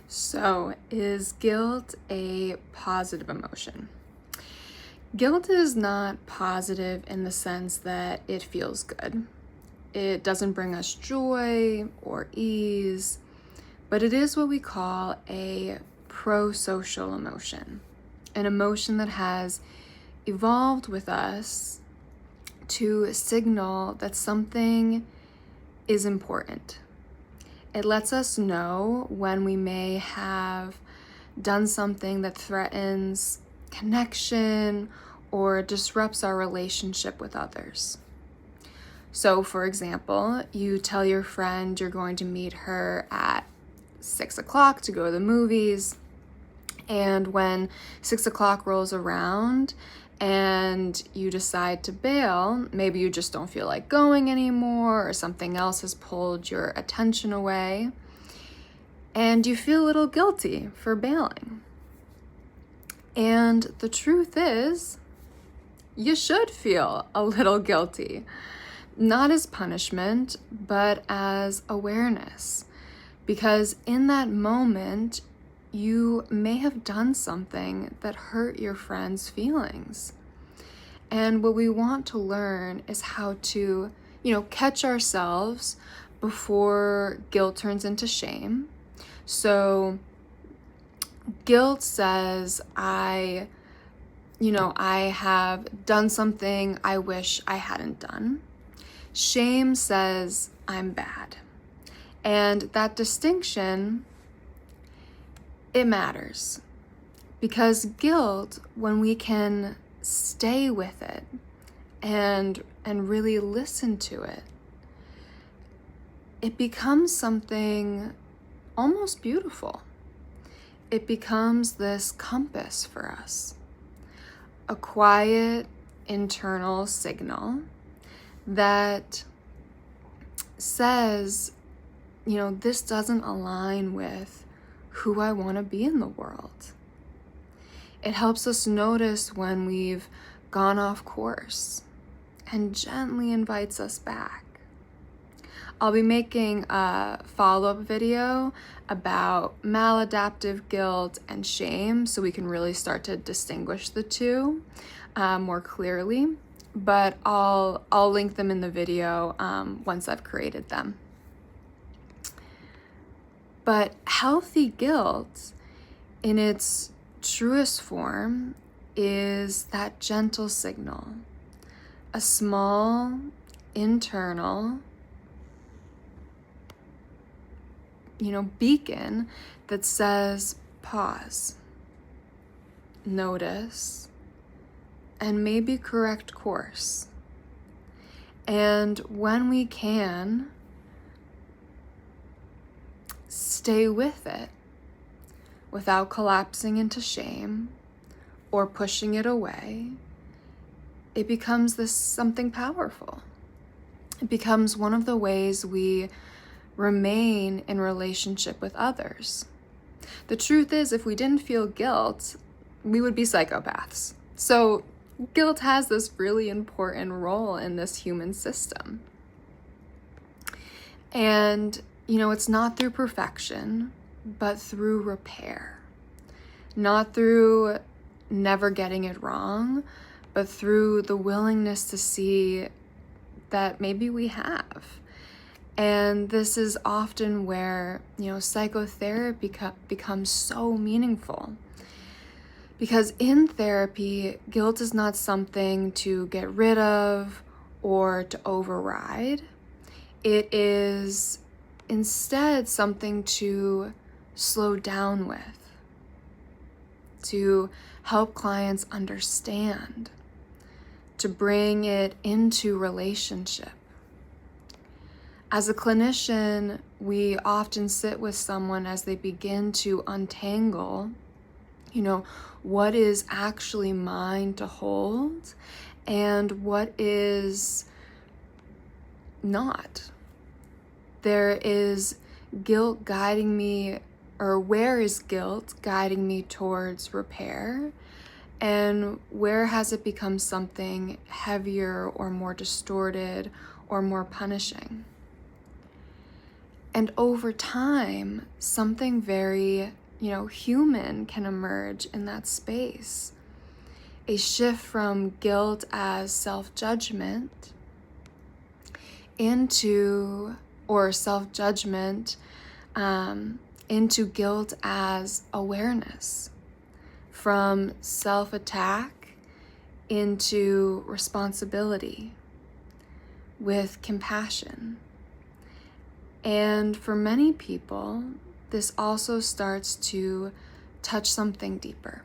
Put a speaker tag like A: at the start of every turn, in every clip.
A: So, is guilt a positive emotion? Guilt is not positive in the sense that it feels good. It doesn't bring us joy or ease, but it is what we call a pro-social emotion, an emotion that has evolved with us to signal that something is important. It lets us know when we may have done something that threatens connection or disrupts our relationship with others. So, for example, you tell your friend you're going to meet her at 6 o'clock to go to the movies, and when 6 o'clock rolls around and you decide to bail, maybe you just don't feel like going anymore or something else has pulled your attention away, and you feel a little guilty for bailing. And the truth is, you should feel a little guilty, not as punishment, but as awareness, because in that moment, you may have done something that hurt your friend's feelings. And what we want to learn is how to, catch ourselves before guilt turns into shame. So guilt says, I have done something I wish I hadn't done. Shame says, I'm bad. And that distinction, it matters, because guilt, when we can stay with it and really listen to it, it becomes something almost beautiful. It becomes this compass for us, a quiet internal signal that says, this doesn't align with who I want to be in the world. It helps us notice when we've gone off course and gently invites us back. I'll be making a follow-up video about maladaptive guilt and shame so we can really start to distinguish the two more clearly, but I'll link them in the video once I've created them. But healthy guilt, in its truest form, is that gentle signal, a small, internal, beacon that says, pause, notice, and maybe correct course. And when we can, stay with it without collapsing into shame or pushing it away, it becomes something powerful. It becomes one of the ways we remain in relationship with others. The truth is, if we didn't feel guilt, we would be psychopaths. So guilt has this really important role in this human system. And it's not through perfection, but through repair. Not through never getting it wrong, but through the willingness to see that maybe we have. And this is often where, psychotherapy becomes so meaningful. Because in therapy, guilt is not something to get rid of or to override. It is instead something to slow down with, to help clients understand, to bring it into relationship. As a clinician, we often sit with someone as they begin to untangle, what is actually mine to hold and what is not. There is guilt guiding me, or where is guilt guiding me towards repair? And where has it become something heavier or more distorted or more punishing? And over time, something very, human can emerge in that space. A shift from guilt as self-judgment into guilt as awareness, from self-attack into responsibility with compassion. And for many people, this also starts to touch something deeper.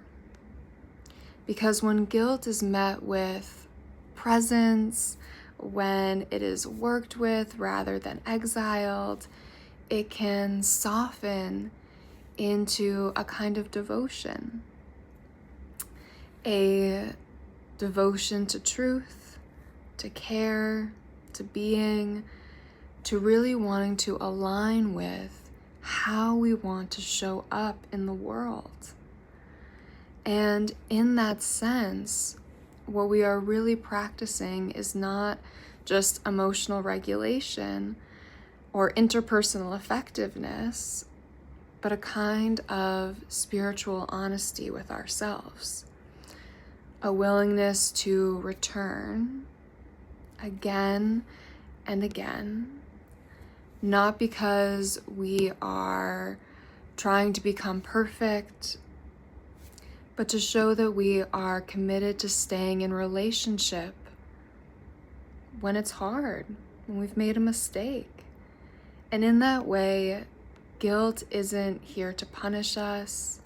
A: Because when guilt is met with presence, when it is worked with rather than exiled, it can soften into a kind of devotion. A devotion to truth, to care, to being, to really wanting to align with how we want to show up in the world. And in that sense, what we are really practicing is not just emotional regulation or interpersonal effectiveness, but a kind of spiritual honesty with ourselves. A willingness to return again and again, not because we are trying to become perfect, but to show that we are committed to staying in relationship when it's hard, when we've made a mistake. And in that way, guilt isn't here to punish us.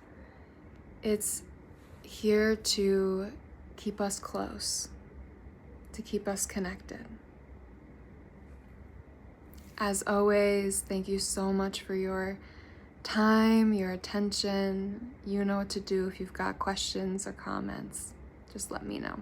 A: It's here to keep us close, to keep us connected. As always, thank you so much for your time, your attention. You know what to do if you've got questions or comments. Just let me know.